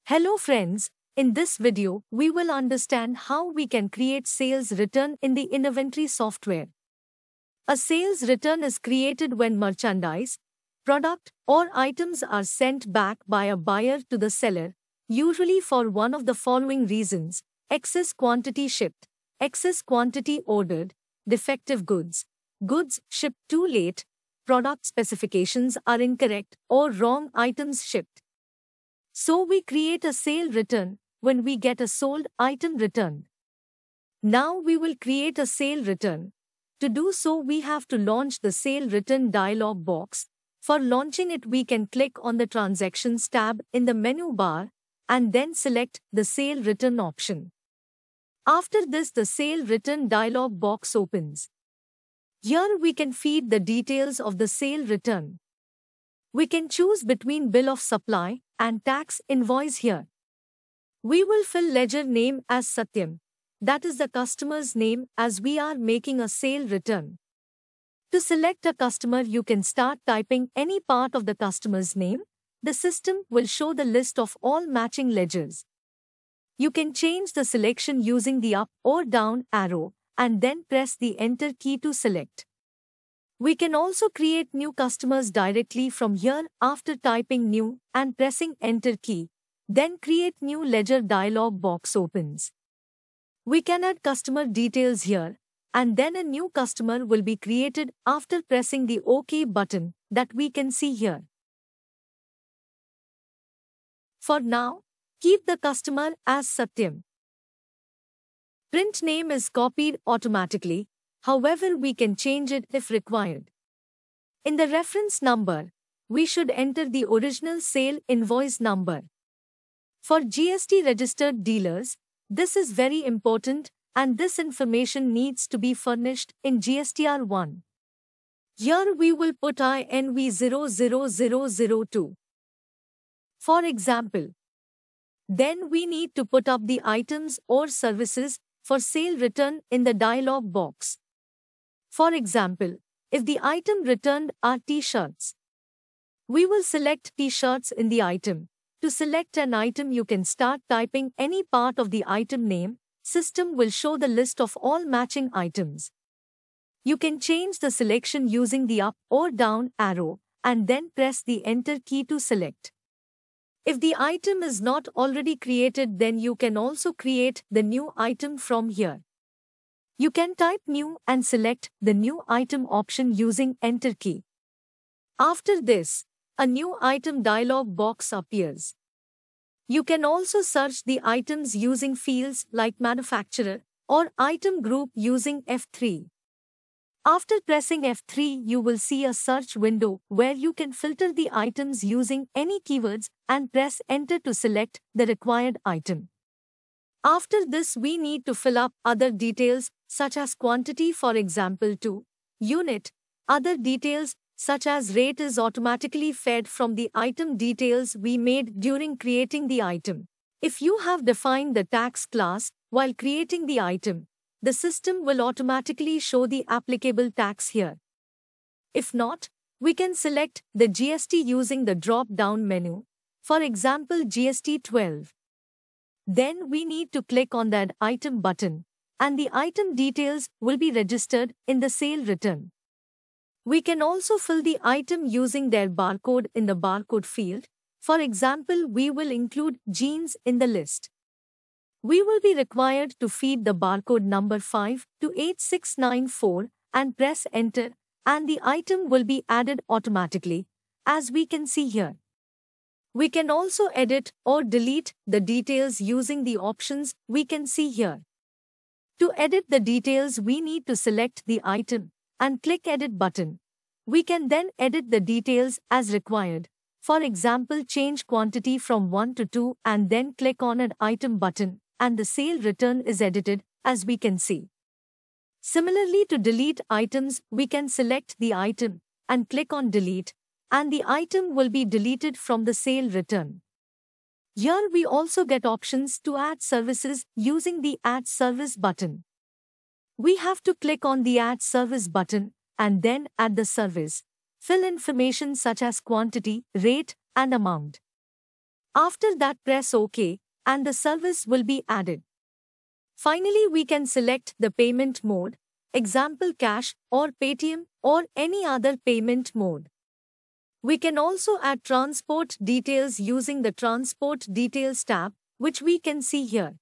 Hello friends, in this video, we will understand how we can create sales return in the inventory software. A sales return is created when merchandise, product, or items are sent back by a buyer to the seller, usually for one of the following reasons: excess quantity shipped, excess quantity ordered, defective goods, goods shipped too late, product specifications are incorrect, or wrong items shipped. So we create a sale return when we get a sold item returned. Now we will create a sale return. To do so, we have to launch the sale return dialog box. For launching it, we can click on the Transactions tab in the menu bar and then select the sale return option. After this, the sale return dialog box opens. Here we can feed the details of the sale return. We can choose between bill of supply and tax invoice here. We will fill ledger name as Satyam, that is the customer's name, as we are making a sale return. To select a customer, you can start typing any part of the customer's name. The system will show the list of all matching ledgers. You can change the selection using the up or down arrow and then press the enter key to select. We can also create new customers directly from here after typing new and pressing enter key. Then create new ledger dialog box opens. We can add customer details here, and then a new customer will be created after pressing the OK button that we can see here. For now, keep the customer as Satyam. Print name is copied automatically. However, we can change it if required. In the reference number, we should enter the original sale invoice number. For GST registered dealers, this is very important and this information needs to be furnished in GSTR1. Here we will put INV 00002. For example, then we need to put up the items or services for sale return in the dialog box. For example, if the item returned are t-shirts, we will select t-shirts in the item. To select an item, you can start typing any part of the item name. System will show the list of all matching items. You can change the selection using the up or down arrow and then press the enter key to select. If the item is not already created, then you can also create the new item from here. You can type new and select the new item option using enter key. After this, a new item dialog box appears. You can also search the items using fields like manufacturer or item group using F3. After pressing F3, you will see a search window where you can filter the items using any keywords and press enter to select the required item. After this, we need to fill up other details such as quantity, for example, to unit. Other details such as rate is automatically fed from the item details we made during creating the item. If you have defined the tax class while creating the item, the system will automatically show the applicable tax here. If not, we can select the GST using the drop-down menu, for example GST 12. Then we need to click on that item button, and the item details will be registered in the sale return. We can also fill the item using their barcode in the barcode field. For example, we will include jeans in the list. We will be required to feed the barcode number 5 to 8694 and press enter, and the item will be added automatically, as we can see here. We can also edit or delete the details using the options we can see here. To edit the details, we need to select the item and click Edit button. We can then edit the details as required. For example, change quantity from 1 to 2 and then click on Add Item button, and the sale return is edited, as we can see. Similarly, to delete items, we can select the item and click on Delete, and the item will be deleted from the sale return. Here we also get options to add services using the Add Service button. We have to click on the Add Service button and then add the service. Fill information such as quantity, rate, and amount. After that, press OK and the service will be added. Finally, we can select the payment mode, example cash or Paytm or any other payment mode. We can also add transport details using the Transport Details tab, which we can see here.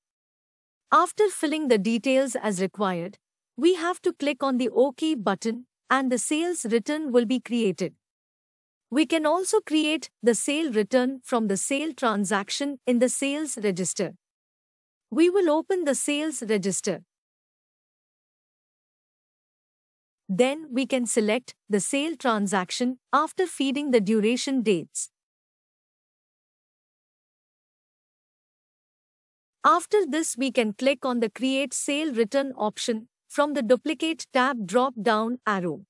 After filling the details as required, we have to click on the OK button and the sales return will be created. We can also create the sale return from the sale transaction in the sales register. We will open the sales register. Then we can select the sale transaction after feeding the duration dates. After this, we can click on the Create Sale Return option from the Duplicate tab drop-down arrow.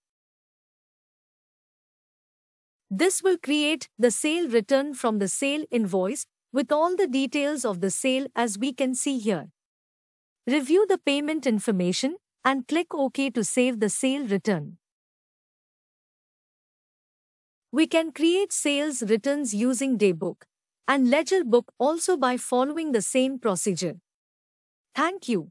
This will create the sale return from the sale invoice with all the details of the sale as we can see here. Review the payment information and click OK to save the sale return. We can create sales returns using Daybook and Ledger Book also by following the same procedure. Thank you.